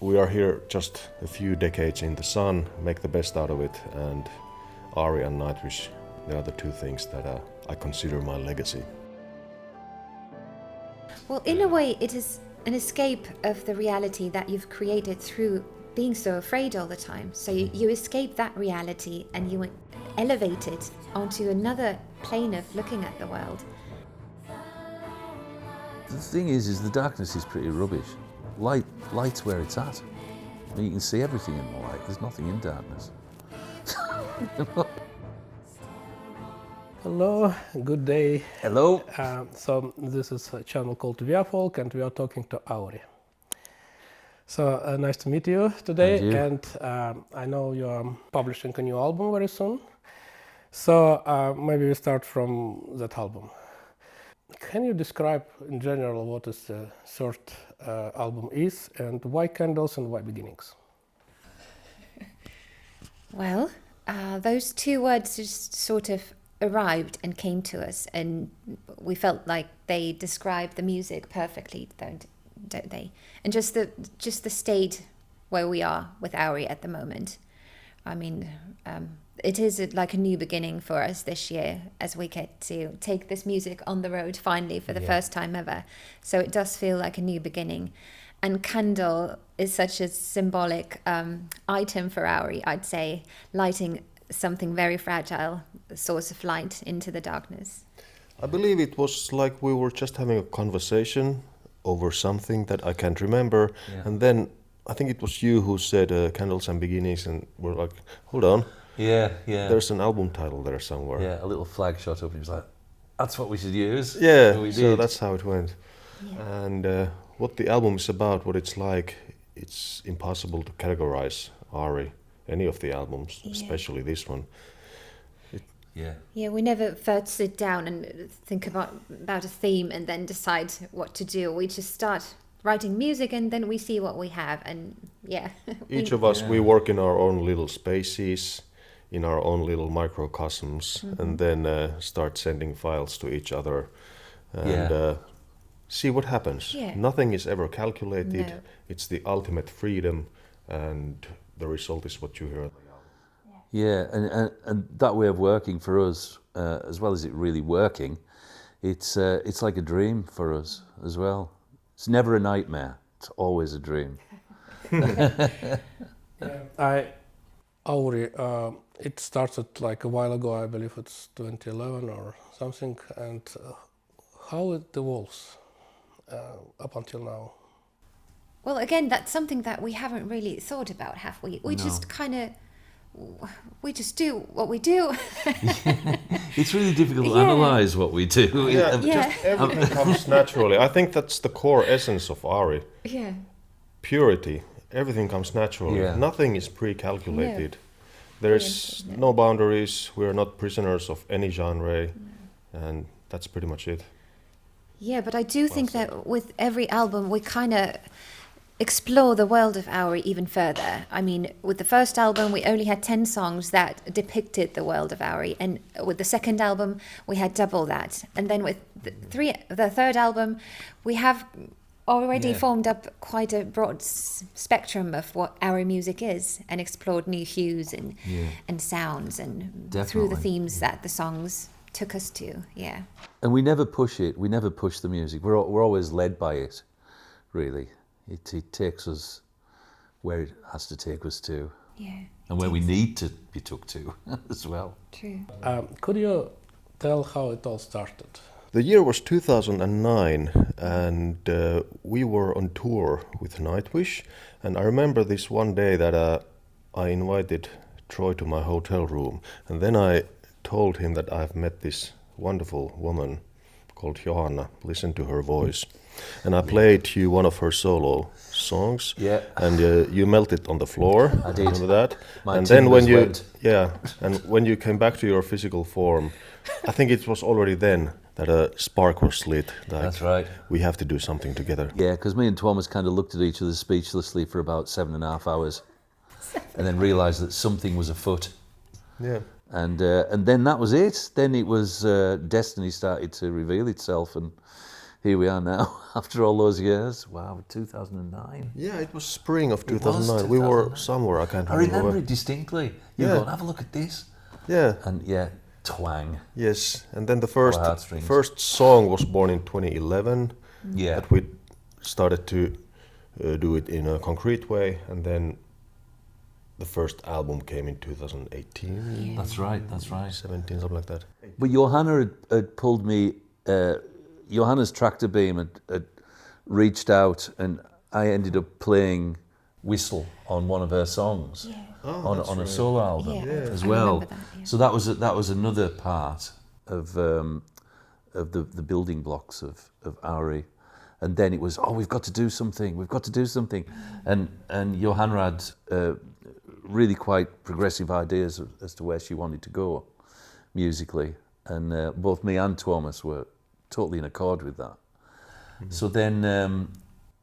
we are here just a few decades in the sun, make the best out of it, and Auri and Nightwish, they are the two things that I consider my legacy. Well, in a way, it is an escape of the reality that you've created through being so afraid all the time. So you escape that reality and you elevate it onto another plane of looking at the world. The thing is the darkness is pretty rubbish. Light's where it's at. You can see everything in the light. There's nothing in darkness. Hello, good day. Hello. So this is a channel called Via Folk, and we are talking to Auri. So nice to meet you today. And I know you are publishing a new album very soon. So maybe we start from that album. Can you describe in general what is the third album is, and why Candles and why Beginnings? Well, those two words just sort of arrived and came to us, and we felt like they describe the music perfectly, don't they? And just the state where we are with Auri at the moment. I mean, it is like a new beginning for us this year as we get to take this music on the road finally for the first time ever. So it does feel like a new beginning. And Candle is such a symbolic item for Auri, I'd say, lighting something very fragile, a source of light into the darkness. I believe it was like we were just having a conversation over something that I can't remember, and then I think it was you who said Candles and Beginnings, and we're like, hold on. Yeah. There's an album title there somewhere. Yeah, a little flag shot up and he was like, that's what we should use. Yeah, so so that's how it went. Yeah. And what the album is about, what it's like, it's impossible to categorize Auri, any of the albums, especially this one. Yeah, we never first sit down and think about a theme and then decide what to do. We just start writing music and then we see what we have, and each of us, we work in our own little spaces, in our own little microcosms, and then start sending files to each other and see what happens. Nothing is ever calculated. No. It's the ultimate freedom, and the result is what you hear. Yeah, and that way of working for us, as well as it really working, it's like a dream for us as well. It's never a nightmare. It's always a dream. Auri, it started like a while ago, I believe it's 2011 or something, and how it evolves up until now? Well, again, that's something that we haven't really thought about, have we? We just kind of... we just do what we do. It's really difficult to analyse what we do. Just everything comes naturally. I think that's the core essence of Auri. Yeah. Purity. Everything comes naturally. Yeah. Nothing is pre-calculated. There's no boundaries. We're not prisoners of any genre, and that's pretty much it. Yeah, but I do think that with every album we kind of explore the world of Auri even further. I mean, with the first album, we only had 10 songs that depicted the world of Auri, and with the second album, we had double that. And then with the third album, we have already formed up quite a broad spectrum of what Auri music is, and explored new hues and sounds, and through the themes that the songs took us to. Yeah. And we never push it. We never push the music. We're always led by it, really. It takes us where it has to take us to. Yeah. And where we need to be took to as well. True. Could you tell how it all started? The year was 2009, and we were on tour with Nightwish. And I remember this one day that I invited Troy to my hotel room. And then I told him that I've met this wonderful woman called Johanna. Listen to her voice. And I played you one of her solo songs. Yeah. And you melted on the floor. I did. Remember that? And then when you came back to your physical form, I think it was already then that a spark was lit. That's right. We have to do something together. Yeah, because me and Tuomas kind of looked at each other speechlessly for about 7.5 hours, and then realised that something was afoot. Yeah. And then that was it. Then it was destiny started to reveal itself, and here we are now, after all those years. Wow, 2009. Yeah, it was spring of It was 2009. We were somewhere, I can't I remember. remember it distinctly. You Yeah. go, have a look at this. Yeah. And yeah, twang. Yes, and then the heartstrings. first song was born in 2011. Yeah. That we started to do it in a concrete way, and then the first album came in 2018. That's right. 17, something like that. But Johanna had pulled me, Johanna's tractor beam had reached out, and I ended up playing whistle on one of her songs on a solo album as well. So that was another part of the building blocks of Auri. And then it was, we've got to do something. And Johanna had really quite progressive ideas as to where she wanted to go musically. And both me and Tuomas were totally in accord with that. Mm-hmm. So then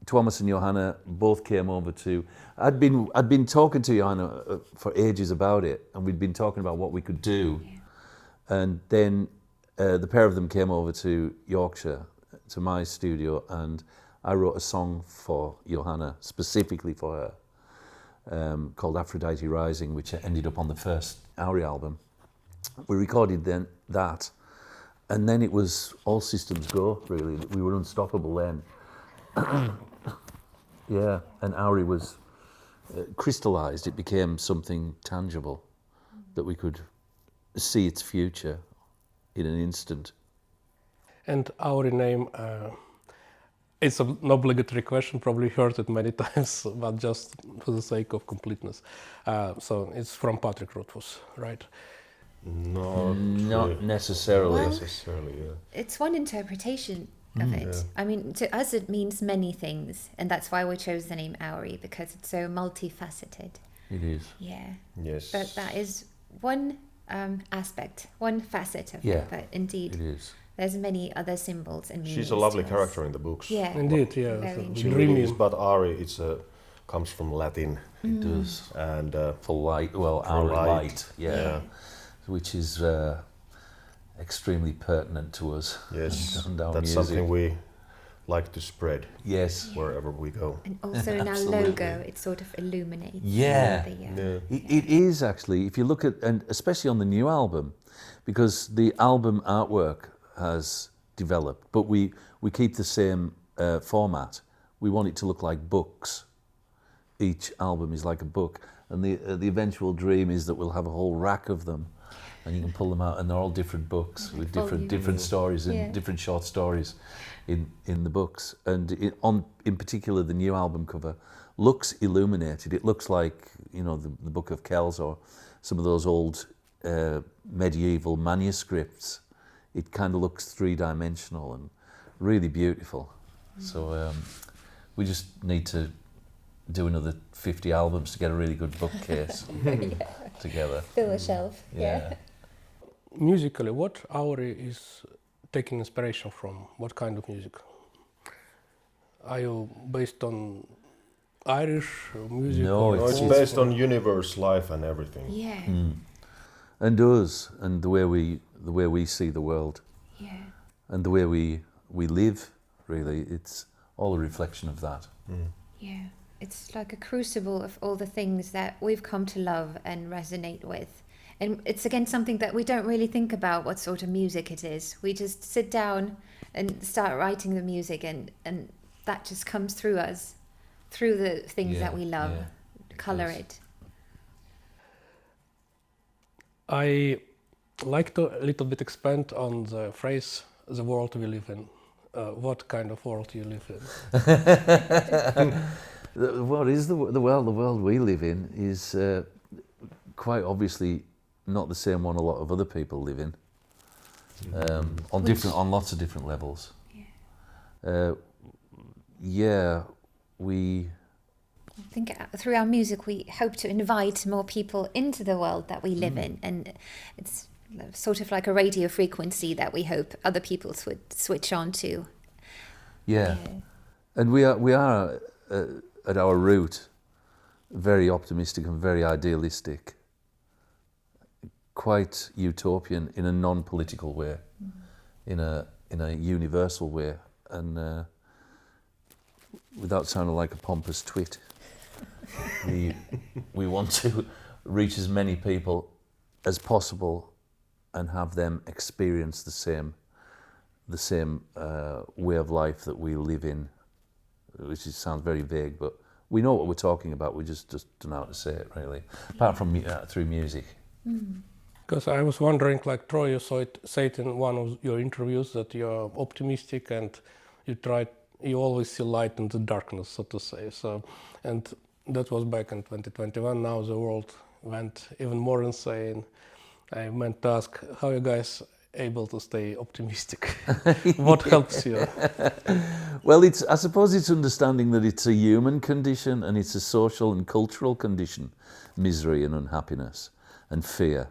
Tuomas and Johanna both came over to... I'd been talking to Johanna for ages about it, and we'd been talking about what we could do. Yeah. And then the pair of them came over to Yorkshire, to my studio, and I wrote a song for Johanna, specifically for her, called Aphrodite Rising, which ended up on the first Auri album. We recorded then that, and then it was all systems go, really. We were unstoppable then. Yeah, and Auri was crystallized. It became something tangible that we could see its future in an instant. And Auri name, it's an obligatory question, probably heard it many times, but just for the sake of completeness. So it's from Patrick Rothfuss, right? Not necessarily. Well, yeah. It's one interpretation of it. Yeah. I mean, to us it means many things, and that's why we chose the name Auri, because it's so multifaceted. It is. Yeah. Yes. But that is one aspect, one facet of it. But indeed, it is. There's many other symbols and meanings. She's a lovely character in the books. Yeah. Indeed, yeah. She really is, but Auri, comes from Latin. It does. And for light, Auri light, yeah. Which is extremely pertinent to us. Yes, and that's music. something we like to spread. Yes, wherever we go. And also in our logo, it sort of illuminates. Yeah, it is actually. If you look at, and especially on the new album, because the album artwork has developed, but we keep the same format. We want it to look like books. Each album is like a book, and the eventual dream is that we'll have a whole rack of them, and you can pull them out, and they're all different books with different stories and different short stories in the books. And in particular, the new album cover looks illuminated. It looks like, you know, the Book of Kells or some of those old medieval manuscripts. It kind of looks three-dimensional and really beautiful. So we just need to do another 50 albums to get a really good bookcase together. Fill a shelf. Yeah. Musically, what Auri is taking inspiration from? What kind of music? Are you based on Irish music? No, it's based on universe, life, and everything. Yeah. And us, and the way we see the world. Yeah. And the way we live, really, it's all a reflection of that. Yeah. It's like a crucible of all the things that we've come to love and resonate with. And it's again something that we don't really think about what sort of music it is. We just sit down and start writing the music, and that just comes through us, through the things that we love, colour it. I like to a little bit expand on the phrase, the world we live in. What kind of world you live in? What is the world? The world we live in is quite obviously not the same one a lot of other people live in. On lots of different levels. I think through our music we hope to invite more people into the world that we live in, and it's sort of like a radio frequency that we hope other people would switch on to. And we are at our root very optimistic and very idealistic, quite utopian in a non-political way, in a universal way, and without sounding like a pompous twit, we want to reach as many people as possible and have them experience the same way of life that we live in, which sounds very vague, but we know what we're talking about. We just don't know how to say it really, apart from through music. Because I was wondering, like Troy, you said in one of your interviews that you're optimistic and you always see light in the darkness, so to say. So, and that was back in 2021. Now the world went even more insane. I meant to ask, how are you guys able to stay optimistic? What helps you? Well, I suppose it's understanding that it's a human condition and it's a social and cultural condition, misery and unhappiness and fear.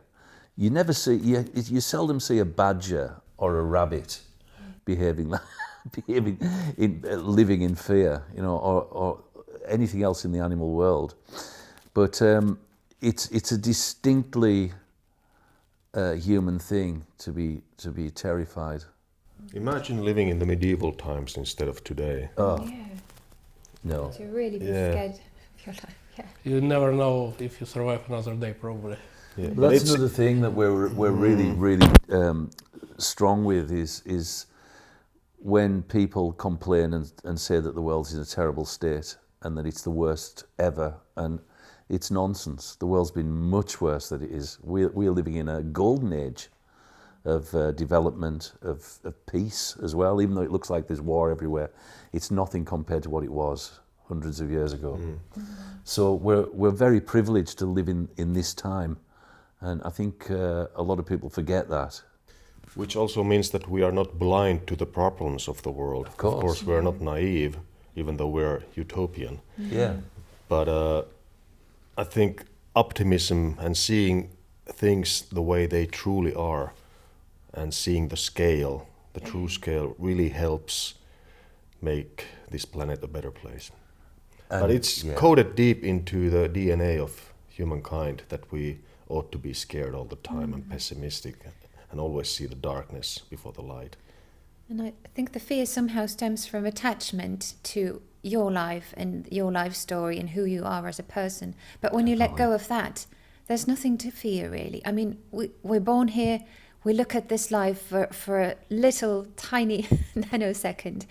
You seldom see a badger or a rabbit living in fear, or anything else in the animal world. But it's a distinctly human thing to be terrified. Imagine living in the medieval times instead of today. Oh, Yeah. no. To really be scared of your life. Yeah. You never know if you survive another day, probably. Yeah, But that's another thing that we're really strong with is when people complain and say that the world's in a terrible state and that it's the worst ever, and it's nonsense. The world's been much worse than it is. We're living in a golden age of development, of peace as well. Even though it looks like there's war everywhere, it's nothing compared to what it was hundreds of years ago. So we're very privileged to live in this time, and I think a lot of people forget that. Which also means that we are not blind to the problems of the world. Of course, we are not naive, even though we're utopian. Yeah. But I think optimism and seeing things the way they truly are and seeing the scale, the true scale, really helps make this planet a better place. But it's coded deep into the DNA of humankind that we ought to be scared all the time and pessimistic and always see the darkness before the light. And I think the fear somehow stems from attachment to your life and your life story and who you are as a person. But when you let go of that, there's nothing to fear, really. I mean, we're born here, we look at this life for a little tiny nanosecond,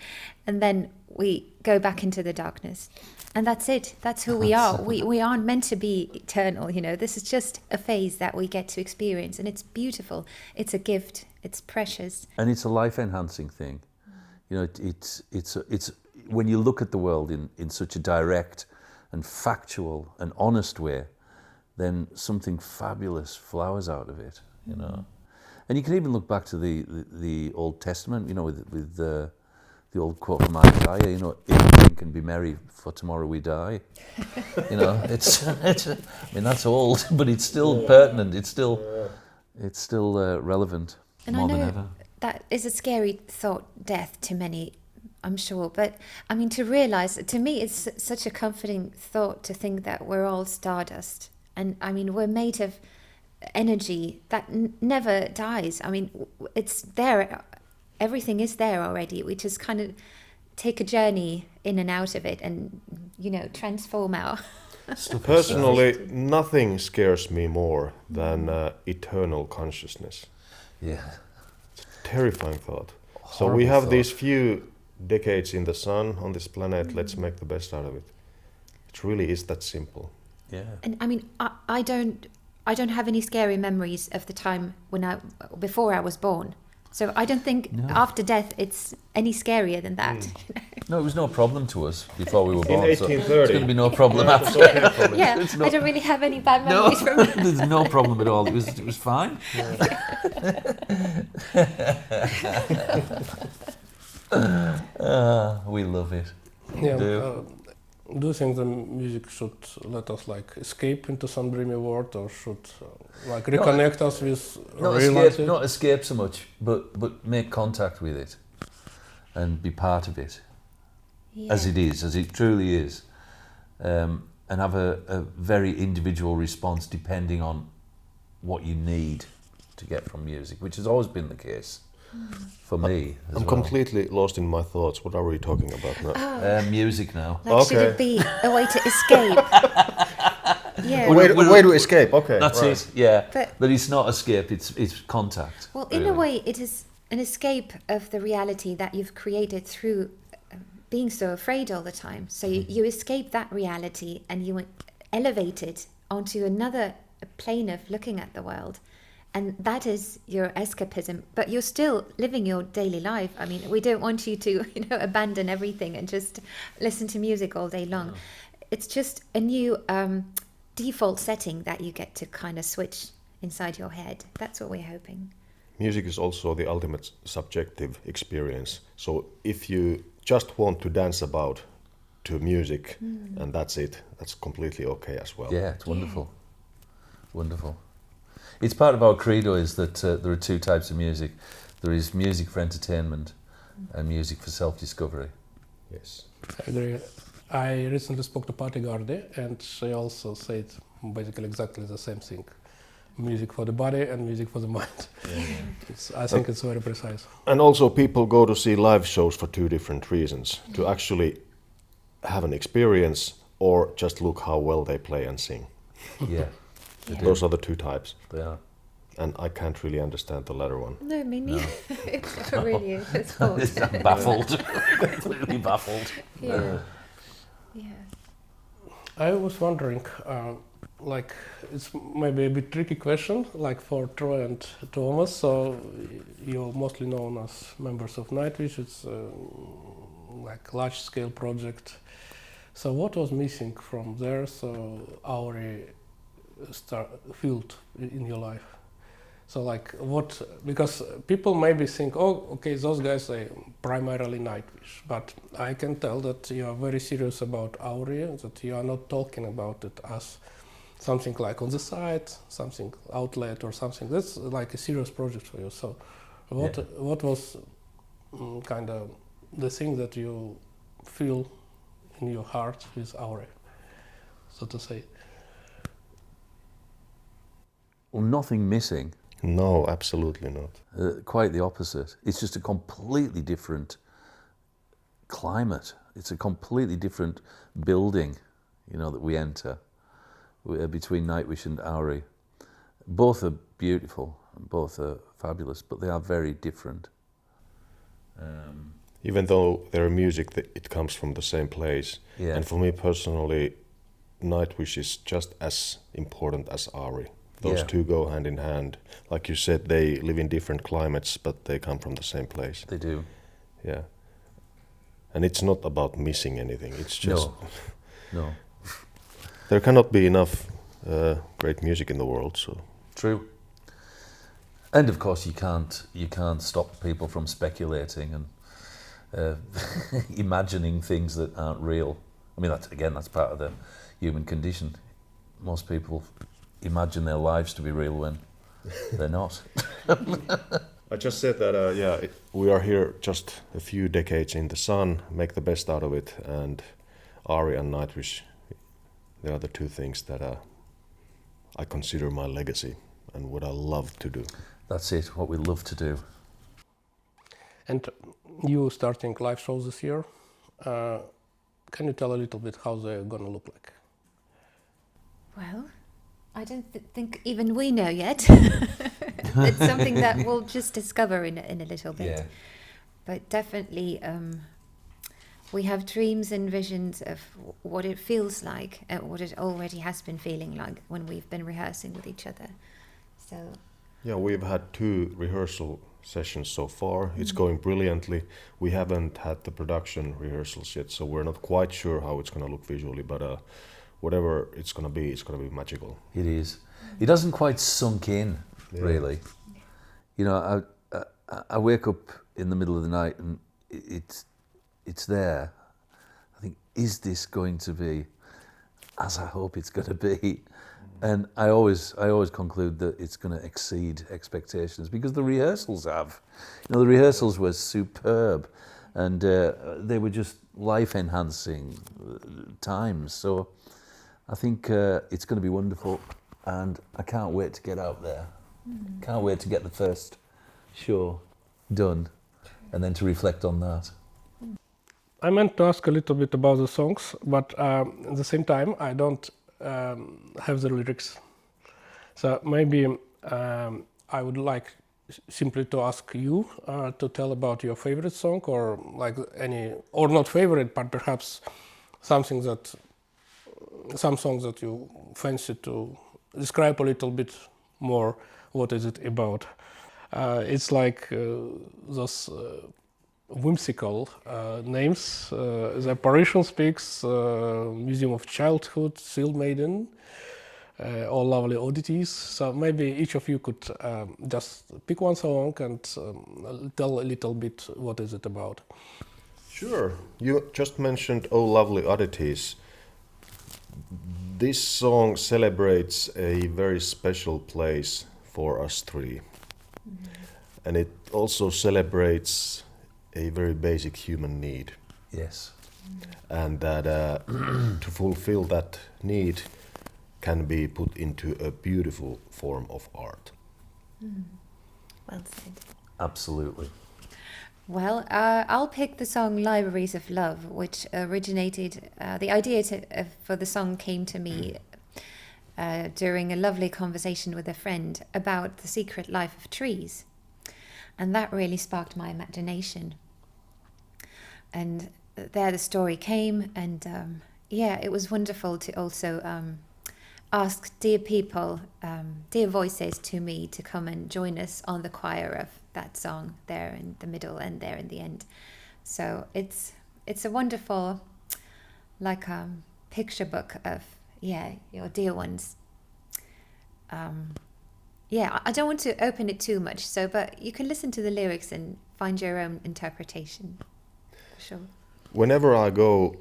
and then we go back into the darkness. And that's it. That's who we are. We aren't meant to be eternal, This is just a phase that we get to experience, and it's beautiful. It's a gift. It's precious. And it's a life-enhancing thing. It's when you look at the world in such a direct and factual and honest way, then something fabulous flowers out of it, And you can even look back to the Old Testament, with the old quote from Isaiah, everything can be merry, for tomorrow we die. It's I mean, that's old, but it's still pertinent. It's still relevant. And more I know than ever. that is a scary thought, death, to many, I'm sure. But I mean, to realise, to me, it's such a comforting thought to think that we're all stardust. And I mean, we're made of energy that never dies. I mean, it's there. Everything is there already. We just kind of take a journey in and out of it and, transform our... Personally, nothing scares me more than eternal consciousness. Yeah. It's a terrifying thought. Horrible So we have thought. these few decades in the sun on this planet. Let's make the best out of it. It really is that simple. Yeah. And I mean, I don't have any scary memories of the time before I was born. So I don't think after death it's any scarier than that. No, it was no problem to us before we were born. In So 1830. it's going to be no problem after. Yeah, I don't really have any bad memories from that. There's no problem at all. It was fine. We love it. Yeah. Do. Do you think the music should let us escape into some dreamy world, or should reconnect us with real life? Not escape so much, but make contact with it and be part of it as it is, as it truly is, and have a very individual response depending on what you need to get from music, which has always been the case. for me. I'm completely lost in my thoughts. What are we talking about now? Music now. Like, should it be a way to escape? Yeah. A way to escape. Okay, that's right. it. Yeah, But- but it's not escape. It's contact. Well, in a way, it is an escape of the reality that you've created through being so afraid all the time. So you escape that reality and you elevate it onto another plane of looking at the world. And that is your escapism, but you're still living your daily life. I mean, we don't want you to, abandon everything and just listen to music all day long. No. It's just a new default setting that you get to kind of switch inside your head. That's what we're hoping. Music is also the ultimate subjective experience. So if you just want to dance about to music and that's it, that's completely okay as well. Yeah, it's wonderful. Yeah. Wonderful. It's part of our credo is that there are two types of music. There is music for entertainment and music for self-discovery. Yes. I agree. I recently spoke to categorizes and she also said basically exactly the same thing. Music for the body and music for the mind. Yeah. I think it's very precise. And also people go to see live shows for two different reasons. To actually have an experience or just look how well they play and sing. Yeah. Those are the two types. They are. And I can't really understand the latter one. No, me neither. It really is. It's false. Baffled. Completely baffled. Yeah. Yeah. I was wondering, it's maybe a bit tricky question, like for Troy and Tuomas. So you're mostly known as members of Nightwish. It's like large-scale project. So what was missing from there? So Auri field in your life. So because people maybe think, oh, okay, those guys are primarily Nightwish, but I can tell that you are very serious about Auri, that you are not talking about it as something like on the side, something outlet or something. That's like a serious project for you. So what was kind of the thing that you feel in your heart with Auri, so to say? Well, nothing missing. No, absolutely not. Quite the opposite. It's just a completely different climate. It's a completely different building, that we enter between Nightwish and Auri. Both are beautiful, both are fabulous, but they are very different. Even though their music, it comes from the same place. Yeah. And for me personally, Nightwish is just as important as Auri. Those two go hand in hand. Like you said, they live in different climates, but they come from the same place. They do. Yeah. And it's not about missing anything. It's just... No. There cannot be enough great music in the world, so... True. And of course you can't stop people from speculating and imagining things that aren't real. I mean, that's part of the human condition. Most people imagine their lives to be real when they're not. I just said that, we are here just a few decades in the sun, make the best out of it, and Auri and Nightwish, they are the two things that I consider my legacy and what I love to do. That's it, what we love to do. And you starting live shows this year, can you tell a little bit how they're going to look like? Well, I don't think even we know yet. It's something that we'll just discover in a little bit. Yeah. But definitely we have dreams and visions of what it feels like, what it already has been feeling like when we've been rehearsing with each other. So. Yeah, we've had 2 rehearsal sessions so far. It's going brilliantly. We haven't had the production rehearsals yet, so we're not quite sure how it's going to look visually, but whatever it's going to be magical. It is. It hasn't quite sunk in, really. I wake up in the middle of the night and it's there. I think, is this going to be as I hope it's going to be? And I always conclude that it's going to exceed expectations because the rehearsals have. The rehearsals were superb, and they were just life-enhancing times. So I think it's going to be wonderful, and I can't wait to get out there. Can't wait to get the first show done, and then to reflect on that. I meant to ask a little bit about the songs, but at the same time, I don't have the lyrics. So maybe I would like simply to ask you to tell about your favorite song, or like any, or not favorite, but perhaps some songs that you fancy to describe a little bit more. What is it about? It's like those whimsical names: the Apparition Speaks, Museum of Childhood, Seal Maiden, All Lovely Oddities. So maybe each of you could just pick one song and tell a little bit what is it about. Sure. You just mentioned Oh Lovely Oddities. This song celebrates a very special place for us three. And it also celebrates a very basic human need. Yes. And that to fulfill that need can be put into a beautiful form of art. Well said. Absolutely. Well, I'll pick the song Libraries of Love, which originated, the idea for the song came to me during a lovely conversation with a friend about the secret life of trees. And that really sparked my imagination. And there the story came, and it was wonderful to also ask dear people, dear voices to me to come and join us on the choir of that song there in the middle and there in the end. So it's a wonderful, like picture book of your dear ones. I don't want to open it too much, but you can listen to the lyrics and find your own interpretation. For sure. Whenever I go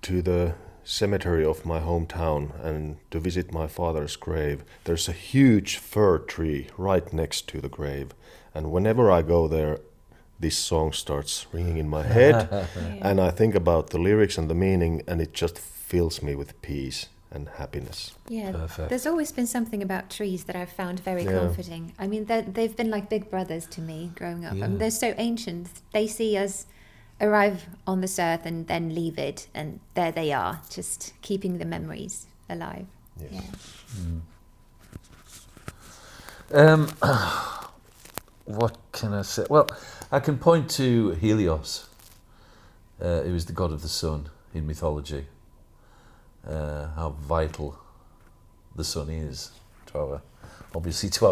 to the cemetery of my hometown and to visit my father's grave, there's a huge fir tree right next to the grave. And whenever I go there, this song starts ringing in my head, and I think about the lyrics and the meaning, and it just fills me with peace and happiness. Yeah, perfect. There's always been something about trees that I've found very comforting. I mean, they've been like big brothers to me growing up. Yeah. I mean, they're so ancient. They see us arrive on this earth and then leave it, and there they are, just keeping the memories alive. Yes. Yeah. What can I say? Well, I can point to Helios, who is the god of the sun in mythology. How vital the sun is to our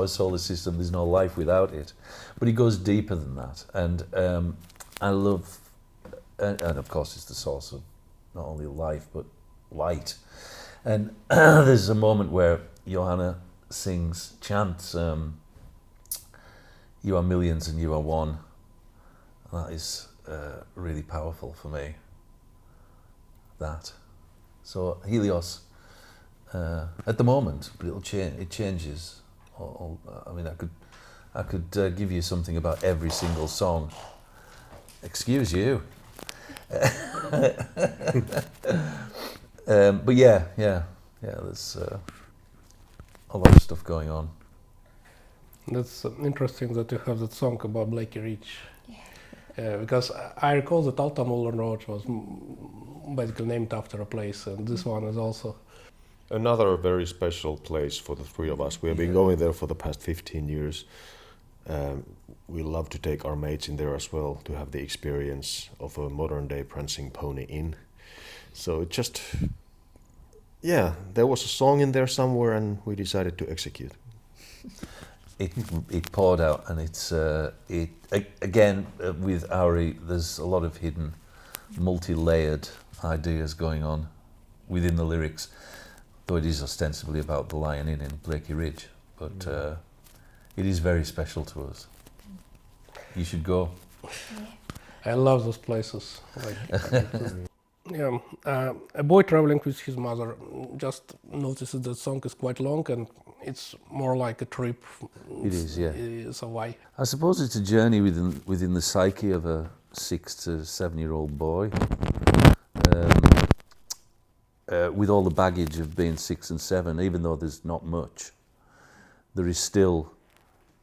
solar system. There's no life without it, but it goes deeper than that. And I love, and of course, it's the source of not only life but light. And there's a moment where Johanna chants, "You are millions and you are one." That is really powerful for me. That. So Helios, at the moment, but it changes. I mean, I could give you something about every single song. Excuse you. But yeah. There's a lot of stuff going on. That's interesting that you have that song about Blakey Ridge. Because I recall that Altamullan Road was basically named after a place, and this one is also Another very special place for the three of us. We have been going there for the past 15 years. We love to take our mates in there as well to have the experience of a modern-day prancing pony inn. So it just, there was a song in there somewhere, and we decided to execute. It poured out, and it's again with Auri. There's a lot of hidden, multi-layered ideas going on within the lyrics, though it is ostensibly about the Lion Inn in Blakey Ridge. But it is very special to us. You should go. I love those places. A boy traveling with his mother just notices the song is quite long, and it's more like a trip. It is, yeah. So why? I suppose it's a journey within the psyche of a 6 to 7 year old boy, with all the baggage of being 6 and 7. Even though there's not much, there is still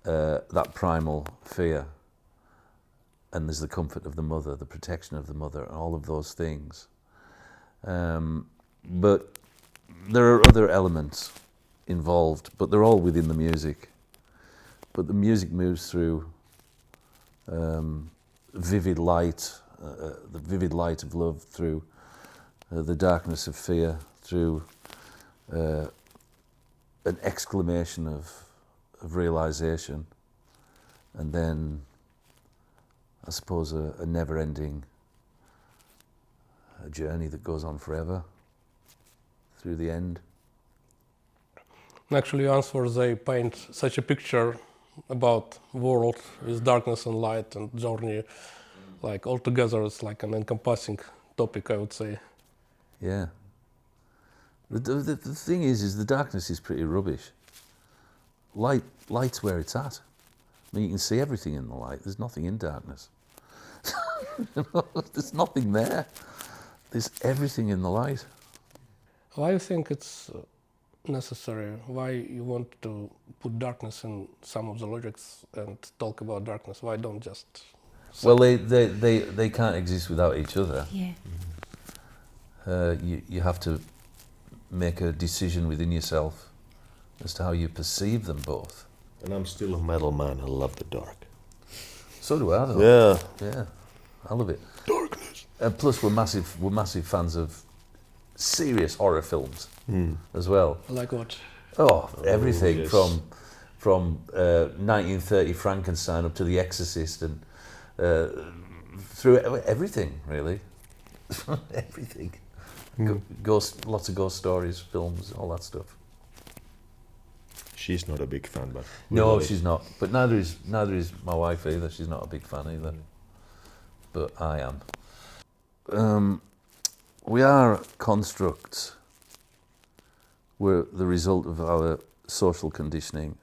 that primal fear and there's the comfort of the mother, the protection of the mother, and all of those things. But there are other elements involved, but they're all within the music. But the music moves through vivid light, the vivid light of love, through the darkness of fear, through an exclamation of realization, and then I suppose a never-ending journey that goes on forever through the end. Actually, answers, they paint such a picture about world with darkness and light and journey, like altogether it's like an encompassing topic, I would say. Yeah. The thing is the darkness is pretty rubbish. Light's where it's at. I mean, you can see everything in the light. There's nothing in darkness. There's nothing there. There's everything in the light. Why do you think it's necessary? Why you want to put darkness in some of the lyrics and talk about darkness? Why don't just... Well, they can't exist without each other. Yeah. You have to make a decision within yourself as to how you perceive them both. And I'm still a metal man. I love the dark. So do I, though. Yeah. Yeah, I love it. Darkness. And plus, we're massive fans of serious horror films as well. Like what? Oh, everything yes. from 1930 Frankenstein up to The Exorcist, and through everything, really. Everything. Lots of ghost stories, films, all that stuff. She's not a big fan, but No, she's not. But neither is my wife either. She's not a big fan either. But I am. We are constructs. We're the result of our social conditioning,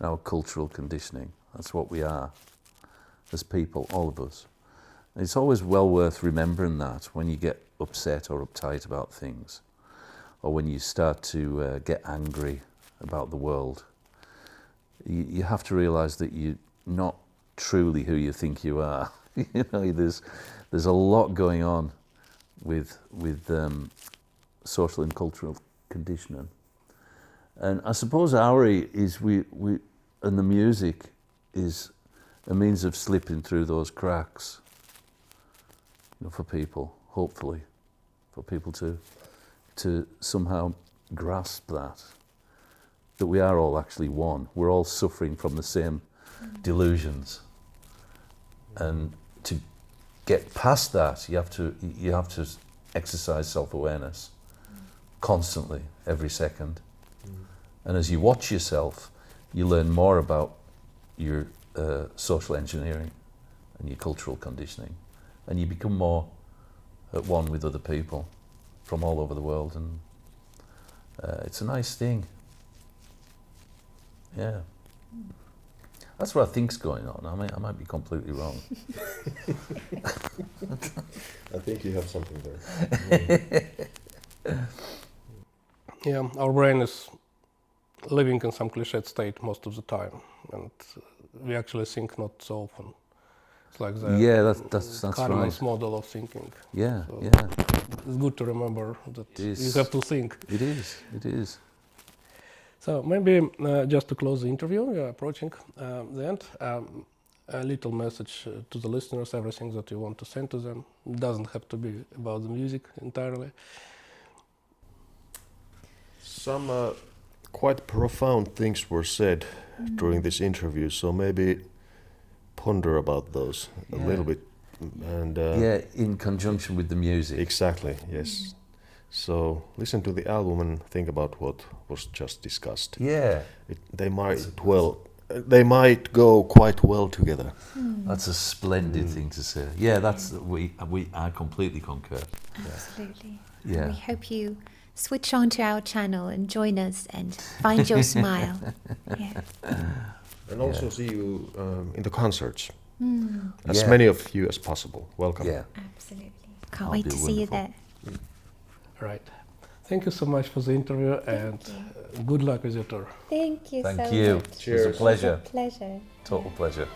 our cultural conditioning. That's what we are as people, all of us. And it's always well worth remembering that when you get upset or uptight about things, or when you start to get angry about the world. You have to realise that you're not truly who you think you are. You know, there's a lot going on with social and cultural conditioning, and I suppose Auri is we and the music is a means of slipping through those cracks. You know, for people, hopefully, for people to somehow grasp that we are all actually one. We're all suffering from the same delusions, and to get past that, you have to exercise self-awareness constantly, every second. And as you watch yourself, you learn more about your social engineering and your cultural conditioning, and you become more at one with other people from all over the world, and it's a nice thing. Yeah. That's what I think's going on. I might be completely wrong. I think you have something there. Yeah, our brain is living in some cliched state most of the time, and we actually think not so often. It's like the that's Kahneman's right. model of thinking. Yeah, So yeah. It's good to remember that It is. you have to think. It is. So maybe just to close the interview, we are approaching the end. A little message to the listeners, everything that you want to send to them. It doesn't have to be about the music entirely. Some quite profound things were said during this interview, so maybe ponder about those a little bit. And in conjunction with the music. Exactly, yes. So listen to the album and think about what was just discussed. Yeah. They might go quite well together. That's a splendid thing to say. Yeah, I completely concur. Absolutely. Yeah. We hope you switch on to our channel and join us and find your smile. Yeah. And also see you in the concerts. As Yeah. many of you as possible. Welcome. Yeah. Absolutely. Can't That'll wait be to see you wonderful. there. Right. Thank you so much for the interview, and good luck with your tour. Thank you Thank so you. much. It was Cheers. a pleasure. Pleasure. Total pleasure.